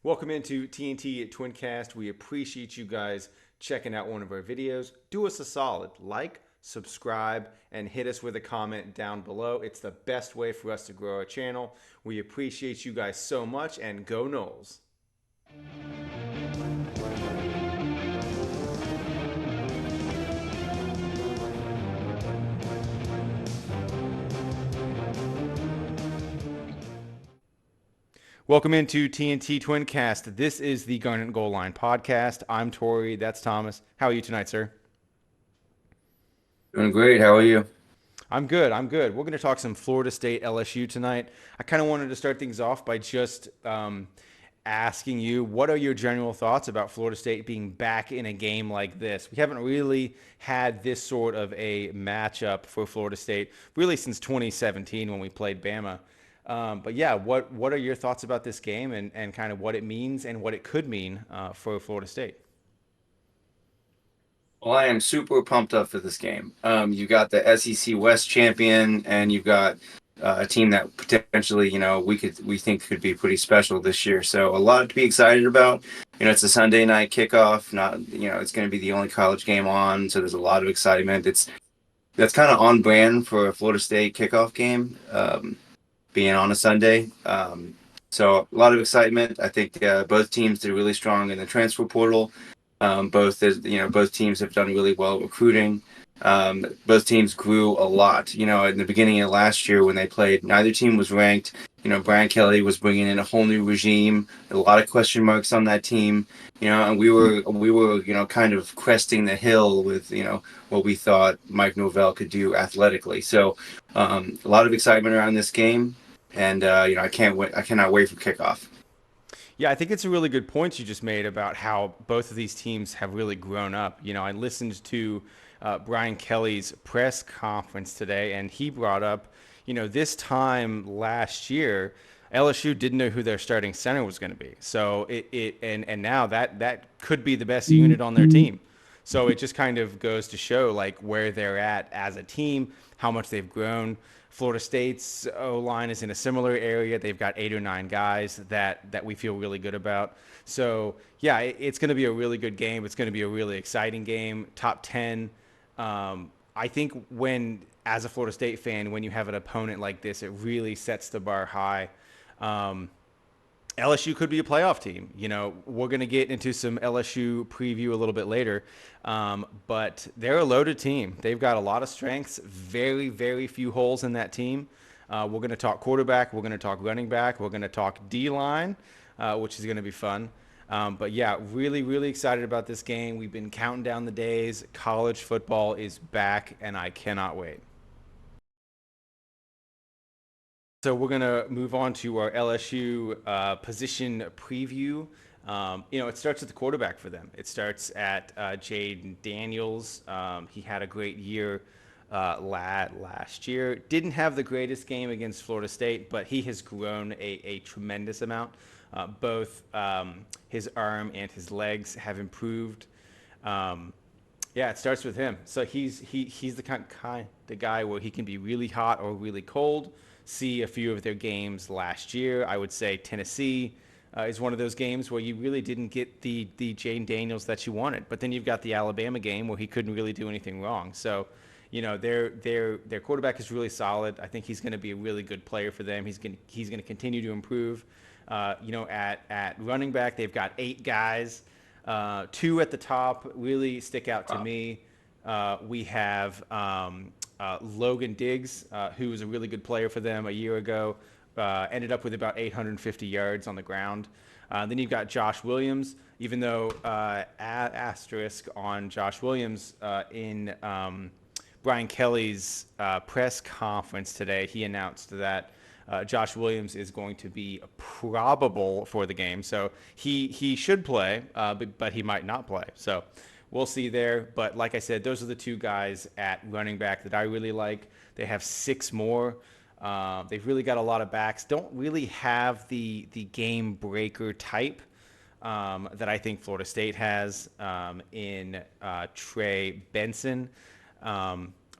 Welcome into TNT Twincast. We appreciate you guys checking out one of our videos. Do us a solid, like, subscribe, and hit us with a comment down below. It's the best way for us to grow our channel. We appreciate you guys so much, and go Knowles. Welcome into TNT Twincast. This is the Garnet Goal Line podcast. I'm Tori. That's Thomas. How are you tonight, sir? Doing great. How are you? I'm good. I'm good. We're going to talk some Florida State LSU tonight. I kind of wanted to start things off by just asking you, what are your general thoughts about Florida State being back in a game like this? We haven't really had this sort of a matchup for Florida State really since 2017 when we played Bama. But yeah, what are your thoughts about this game and kind of what it means and what it could mean for Florida State? Well, I am super pumped up for this game. You got the SEC West champion, and you've got a team that potentially, we think could be pretty special this year. So a lot to be excited about. It's a Sunday night kickoff. Not, it's going to be the only college game on, so there's a lot of excitement. That's kind of on brand for a Florida State kickoff game, being on a Sunday. So a lot of excitement. I think both teams did really strong in the transfer portal. Both teams have done really well recruiting. Both teams grew a lot. In the beginning of last year when they played, neither team was ranked. Brian Kelly was bringing in a whole new regime, a lot of question marks on that team. And we were kind of cresting the hill with what we thought Mike Norvell could do athletically. So a lot of excitement around this game, and I can't wait. I cannot wait for kickoff. Yeah, I think it's a really good point you just made about how both of these teams have really grown up. I listened to Brian Kelly's press conference today, and he brought up, this time last year, LSU didn't know who their starting center was going to be. So and now that could be the best unit on their team. So it just kind of goes to show like where they're at as a team, how much they've grown. Florida State's O line is in a similar area. They've got 8 or 9 guys that we feel really good about. So yeah, it's going to be a really good game. It's going to be a really exciting game. Top 10. I think as a Florida State fan, when you have an opponent like this, it really sets the bar high. Um, LSU could be a playoff team. We're going to get into some LSU preview a little bit later, but they're a loaded team. They've got a lot of strengths, very, very few holes in that team. We're going to talk quarterback. We're going to talk running back. We're going to talk D line, which is going to be fun. But yeah, really, really excited about this game. We've been counting down the days. College football is back, and I cannot wait. So we're going to move on to our LSU position preview. It starts at the quarterback for them. It starts at Jaden Daniels. He had a great year last year. Didn't have the greatest game against Florida State, but he has grown a tremendous amount. Both his arm and his legs have improved. Yeah, it starts with him. So he's the guy where he can be really hot or really cold. See a few of their games last year. I would say Tennessee is one of those games where you really didn't get the Jane Daniels that you wanted. But then you've got the Alabama game where he couldn't really do anything wrong. So, their quarterback is really solid. I think he's going to be a really good player for them. He's going to continue to improve. At running back, they've got 8 guys. 2 at the top really stick out to Wow. me. We have Logan Diggs, who was a really good player for them a year ago, ended up with about 850 yards on the ground. Then you've got Josh Williams, even though asterisk on Josh Williams in Brian Kelly's press conference today, he announced that Josh Williams is going to be probable for the game. So he should play, but he might not play. So we'll see there. But like I said, those are the 2 guys at running back that I really like. They have 6 more. They've really got a lot of backs. Don't really have the game breaker type that I think Florida State has in Trey Benson.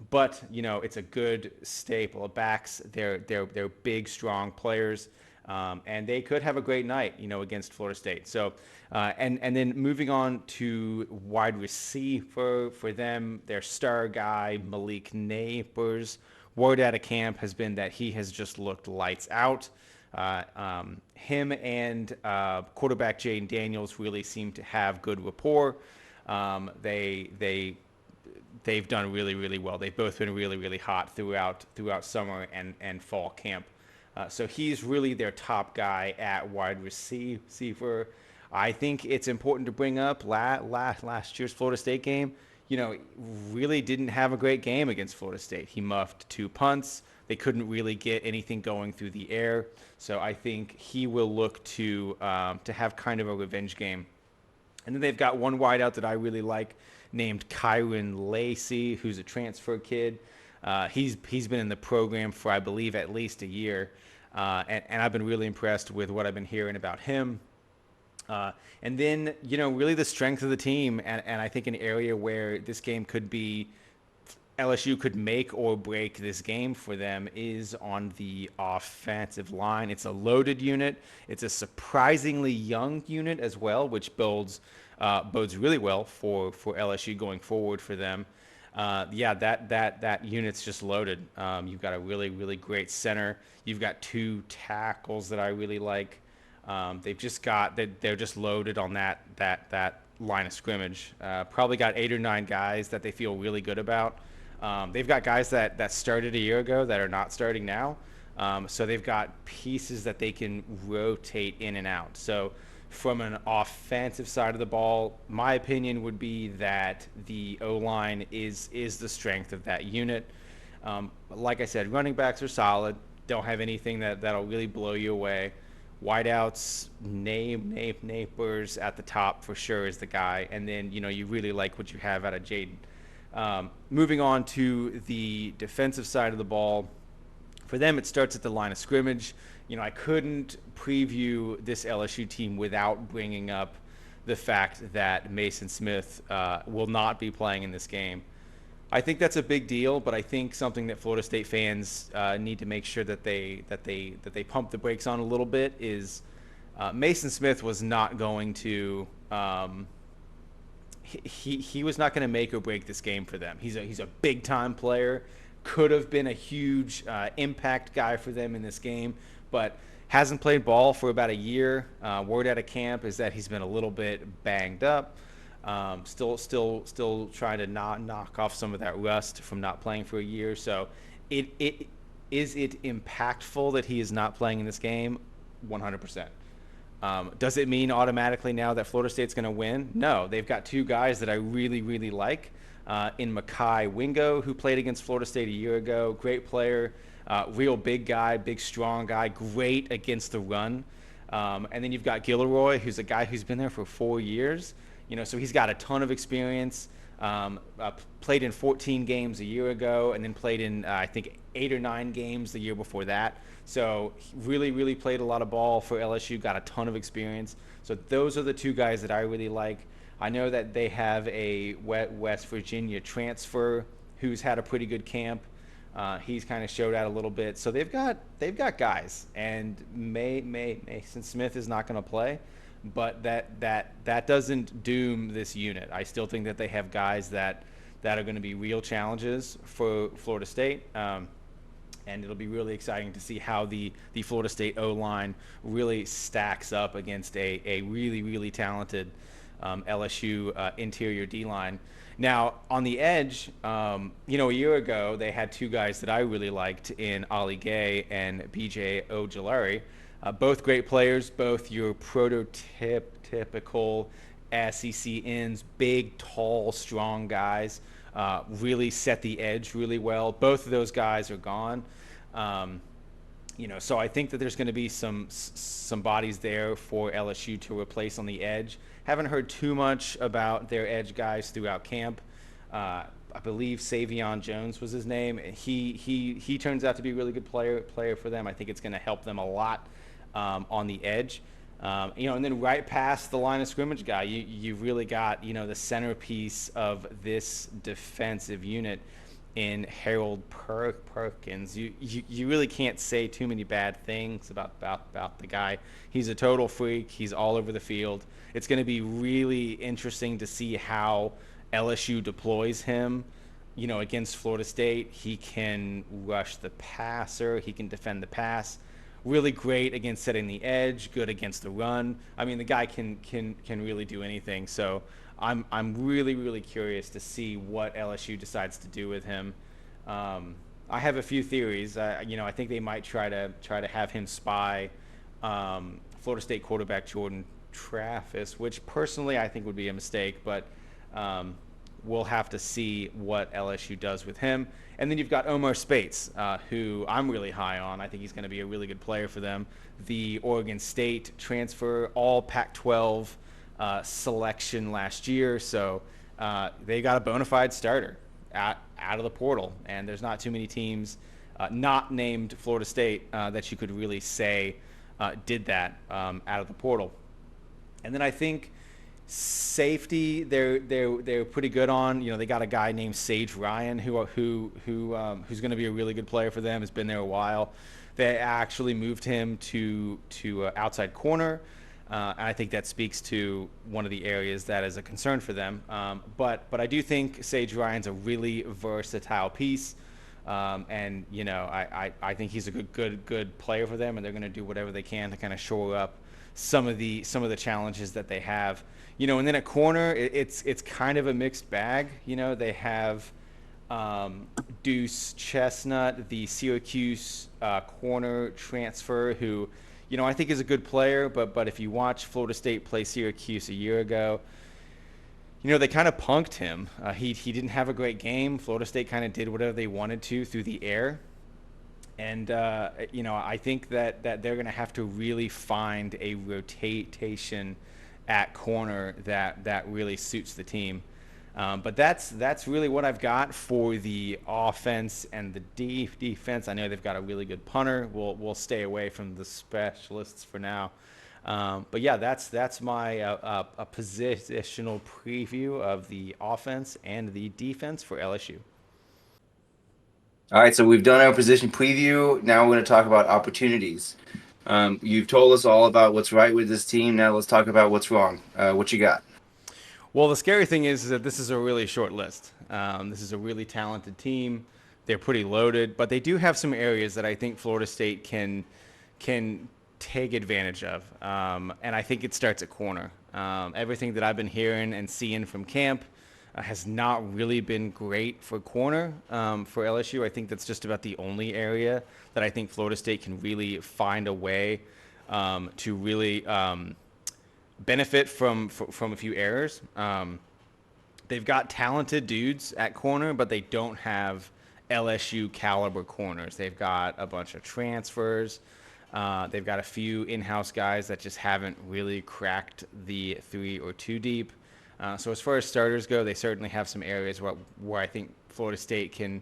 But it's a good staple of backs. They're big, strong players. And they could have a great night, against Florida State. So, and then moving on to wide receiver for them, their star guy Malik Neighbors. Word out of camp has been that he has just looked lights out. Him and quarterback Jaden Daniels really seem to have good rapport. They've done really, really well. They've both been really, really hot throughout summer and fall camp. So he's really their top guy at wide receiver. I think it's important to bring up last year's Florida State game. Really didn't have a great game against Florida State. He muffed 2 punts. They couldn't really get anything going through the air. So I think he will look to have kind of a revenge game. And then they've got one wideout that I really like named Kyron Lacey, who's a transfer kid. He's been in the program for, I believe, at least a year. And I've been really impressed with what I've been hearing about him. And then, really the strength of the team. And I think an area where this game could be, LSU could make or break this game for them is on the offensive line. It's a loaded unit. It's a surprisingly young unit as well, which bodes really well for LSU going forward for them. That unit's just loaded. You've got a really, really great center. You've got 2 tackles that I really like. They're just loaded on that line of scrimmage. Probably got 8 or 9 guys that they feel really good about. They've got guys that started a year ago that are not starting now. So they've got pieces that they can rotate in and out. So from an offensive side of the ball, my opinion would be that the O-line is the strength of that unit. Like I said, running backs are solid. Don't have anything that'll really blow you away. Wideouts, Neighbors at the top for sure is the guy. And then, you really like what you have out of Jaden. Moving on to the defensive side of the ball, for them it starts at the line of scrimmage. I couldn't preview this LSU team without bringing up the fact that Mason Smith will not be playing in this game. I think that's a big deal, but I think something that Florida State fans need to make sure that they pump the brakes on a little bit is Mason Smith was not going to. He was not going to make or break this game for them. He's a big time player. Could have been a huge impact guy for them in this game, but hasn't played ball for about a year. Word out of camp is that he's been a little bit banged up. Still trying to knock off some of that rust from not playing for a year. So, is it impactful that he is not playing in this game? 100%. Does it mean automatically now that Florida State's going to win? No, they've got 2 guys that I really, really like. In Mekhi Wingo, who played against Florida State a year ago. Great player, real big guy, big strong guy, great against the run. And then you've got Gilroy, who's a guy who's been there for 4 years. So he's got a ton of experience. Played in 14 games a year ago, and then played in I think 8 or 9 games the year before that. So he really, really played a lot of ball for LSU. Got a ton of experience. So those are the 2 guys that I really like. I know that they have a West Virginia transfer who's had a pretty good camp. He's kind of showed out a little bit. So they've got guys, and Mason Smith is not going to play, but that doesn't doom this unit. I still think that they have guys that are going to be real challenges for Florida State. And it'll be really exciting to see how the Florida State O-line really stacks up against a really, really talented LSU interior D-line. Now, on the edge, a year ago, they had 2 guys that I really liked in Ali Gay and BJ Ojulari. Both great players, both your prototypical SEC ends, big, tall, strong guys, really set the edge really well. Both of those guys are gone. So I think that there's going to be some bodies there for LSU to replace on the edge. Haven't heard too much about their edge guys throughout camp. I believe Savion Jones was his name. He turns out to be a really good player for them. I think it's going to help them a lot on the edge. And then right past the line of scrimmage guy, you've really got the centerpiece of this defensive unit in Harold Perkins. You really can't say too many bad things about the guy. He's a total freak. He's all over the field. It's going to be really interesting to see how LSU deploys him. Against Florida State, he can rush the passer. He can defend the pass. Really great against setting the edge. Good against the run. I mean, the guy can really do anything. So I'm really curious to see what LSU decides to do with him. I have a few theories. I think they might try to have him spy Florida State quarterback Jordan Travis, which personally I think would be a mistake, but we'll have to see what LSU does with him. And then you've got Omar Spates, who I'm really high on. I think he's going to be a really good player for them. The Oregon State transfer, all Pac-12 selection last year, so they got a bona fide starter out of the portal, and there's not too many teams not named Florida State that you could really say did that out of the portal. And then I think safety they're pretty good on. They got a guy named Sage Ryan who's going to be a really good player for them. Has been there a while. They actually moved him to outside corner. And I think that speaks to one of the areas that is a concern for them. But I do think Sage Ryan's a really versatile piece. And I think he's a good player for them, and they're going to do whatever they can to kind of shore up some of the challenges that they have. And then at corner, it's kind of a mixed bag. They have Deuce Chestnut, the Syracuse corner transfer, who I think is a good player. But if you watch Florida State play Syracuse a year ago, they kind of punked him. He didn't have a great game. Florida State kind of did whatever they wanted to through the air. And, I think that they're going to have to really find a rotation at corner that really suits the team. But that's really what I've got for the offense and the defense. I know they've got a really good punter. We'll stay away from the specialists for now. But yeah, that's my a positional preview of the offense and the defense for LSU. All right, so we've done our position preview. Now we're going to talk about opportunities. You've told us all about what's right with this team. Now let's talk about what's wrong. What you got? Well, the scary thing is that this is a really short list. This is a really talented team. They're pretty loaded, but they do have some areas that I think Florida State can take advantage of. And I think it starts at corner. Everything that I've been hearing and seeing from camp has not really been great for corner for LSU. I think that's just about the only area that I think Florida State can really find a way to really benefit from a few errors. They've got talented dudes at corner, but they don't have LSU caliber corners. They've got a bunch of transfers. They've got a few in-house guys that just haven't really cracked the 3 or 2 deep. So as far as starters go, they certainly have some areas where I think Florida State can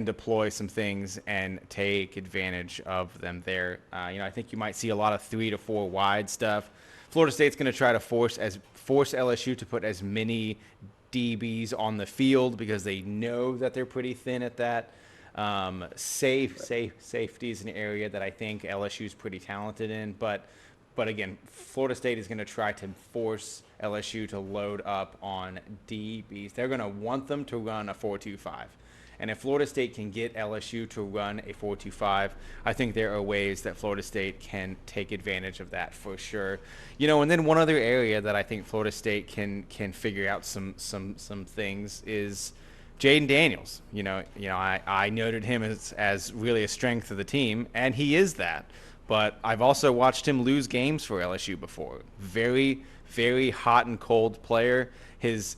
deploy some things and take advantage of them there. I think you might see a lot of 3 to 4 wide stuff. Florida State's going to try to force LSU to put as many DBs on the field because they know that they're pretty thin at that. Safety is an area that I think LSU is pretty talented in, but again, Florida State is going to try to force LSU to load up on DBs. They're going to want them to run a 4-2-5. And if Florida State can get LSU to run a 4-2-5, I think there are ways that Florida State can take advantage of that for sure. And then one other area that I think Florida State can figure out some things is Jaden Daniels. I noted him as really a strength of the team, and he is that. But I've also watched him lose games for LSU before. Very, very hot and cold player. His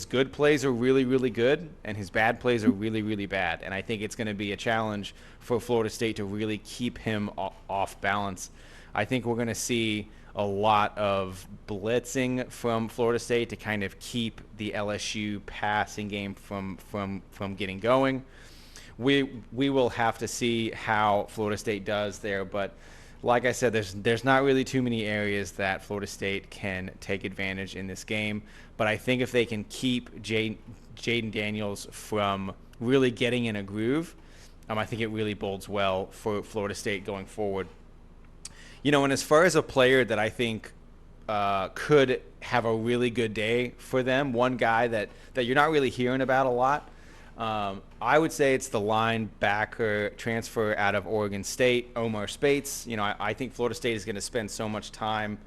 good plays are really, really good, and his bad plays are really, really bad. And I think it's going to be a challenge for Florida State to really keep him off balance. I think we're going to see a lot of blitzing from Florida State to kind of keep the LSU passing game from getting going. We will have to see how Florida State does there, but like I said, there's not really too many areas that Florida State can take advantage in this game. But I think if they can keep Jaden Jaden Daniels from really getting in a groove, I think it really bodes well for Florida State going forward. And as far as a player that I think could have a really good day for them, one guy that you're not really hearing about a lot, I would say it's the linebacker transfer out of Oregon State, Omar Spates. I think Florida State is going to spend so much time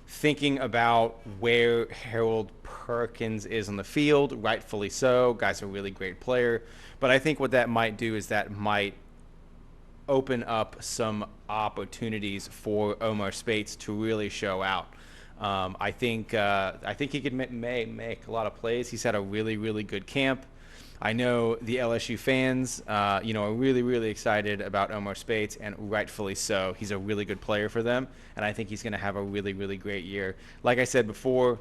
thinking about where Harold Perkins is on the field, rightfully so. Guy's a really great player. But I think what that might do is that might open up some opportunities for Omar Spates to really show out. I think he could make a lot of plays. He's had a really, really good camp. I know the LSU fans, are really, really excited about Omar Spates, and rightfully so. He's a really good player for them, and I think he's going to have a really, really great year. Like I said before,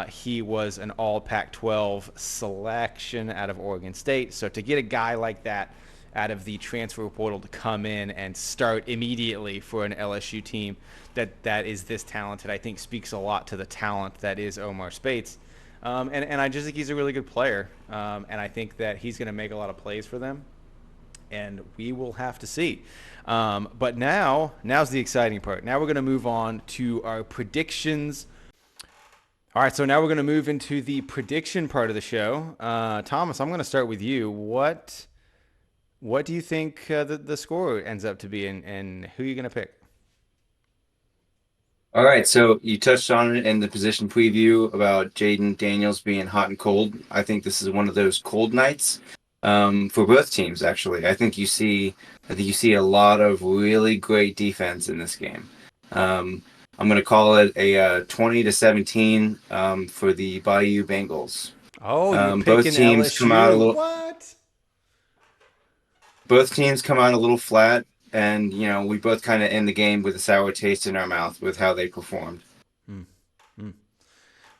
he was an all Pac-12 selection out of Oregon State. So to get a guy like that out of the transfer portal to come in and start immediately for an LSU team that is this talented, I think speaks a lot to the talent that is Omar Spates. And I just think he's a really good player. And I think that he's going to make a lot of plays for them. And we will have to see. But now's the exciting part. Now we're going to move on to our predictions. All right, so now we're going to move into the prediction part of the show. Thomas, I'm going to start with you. What do you think the score ends up to be, and who are you going to pick? All right, so you touched on it in the position preview about Jaden Daniels being hot and cold. I think this is one of those cold nights for both teams. Actually, I think you see a lot of really great defense in this game. I'm going to call it a 20-17 for the Bayou Bengals. Oh, you're Both picking teams come out a LSU. little. What? Both teams come out a little flat, and we both kind of end the game with a sour taste in our mouth with how they performed. Hmm. Hmm.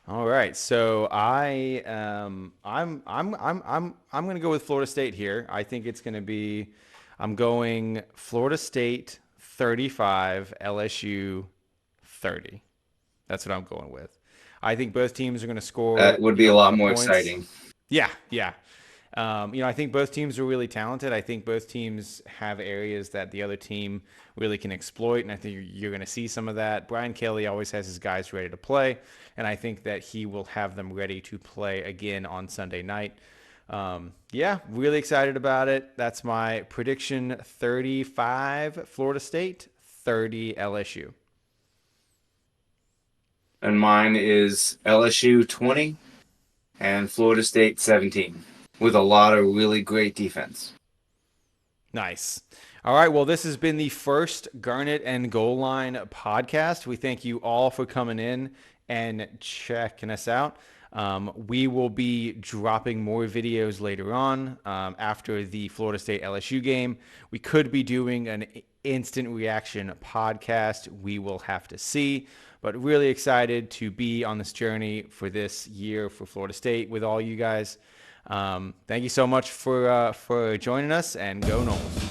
All right, so I'm going to go with Florida State here. I think it's going to be I'm going Florida State 35, LSU 30. That's what I'm going with. I think both teams are going to score, That would be a a lot lot of more points. exciting. Yeah, yeah. I think both teams are really talented. I think both teams have areas that the other team really can exploit, and I think you're going to see some of that. Brian Kelly always has his guys ready to play, and I think that he will have them ready to play again on Sunday night. Yeah, really excited about it. That's my prediction: 35 Florida State, 30 LSU. And mine is LSU 20 and Florida State 17 with a lot of really great defense. Nice. All right. Well, this has been the first Garnet and Goal Line podcast. We thank you all for coming in and checking us out. We will be dropping more videos later on after the Florida State LSU game. We could be doing an instant reaction podcast. We will have to see. But really excited to be on this journey for this year for Florida State with all you guys. Thank you so much for joining us, and go Noles.